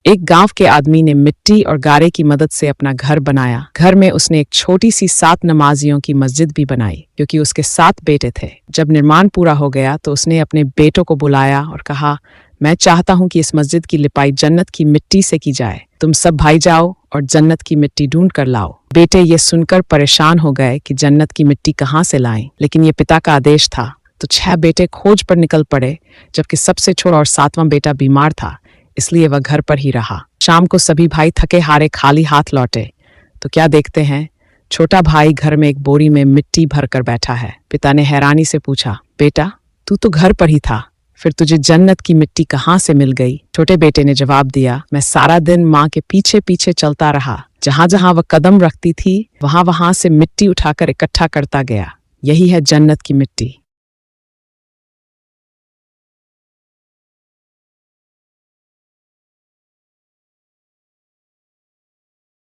एक गांव के आदमी ने मिट्टी और गारे की मदद से अपना घर बनाया। घर में उसने एक छोटी सी 7 नमाजियों की मस्जिद भी बनाई, क्योंकि उसके 7 बेटे थे। जब निर्माण पूरा हो गया तो उसने अपने बेटों को बुलाया और कहा, मैं चाहता हूं कि इस मस्जिद की लिपाई जन्नत की मिट्टी से की जाए। तुम सब भाई जाओ और जन्नत की मिट्टी ढूंढ कर लाओ। बेटे ये सुनकर परेशान हो गए कि जन्नत की मिट्टी कहाँ से लाएं, लेकिन ये पिता का आदेश था। तो 6 बेटे खोज पर निकल पड़े, जबकि सबसे छोटा और 7वां बेटा बीमार था, इसलिए वह घर पर ही रहा। शाम को सभी भाई थके हारे खाली हाथ लौटे तो क्या देखते हैं, छोटा भाई घर में एक बोरी में मिट्टी भर कर बैठा है। पिता ने हैरानी से पूछा, बेटा तू तो घर पर ही था, फिर तुझे जन्नत की मिट्टी कहाँ से मिल गई? छोटे बेटे ने जवाब दिया, मैं सारा दिन माँ के पीछे पीछे चलता रहा। जहां जहां वह कदम रखती थी वहां वहां से मिट्टी उठाकर इकट्ठा करता गया। यही है जन्नत की मिट्टी।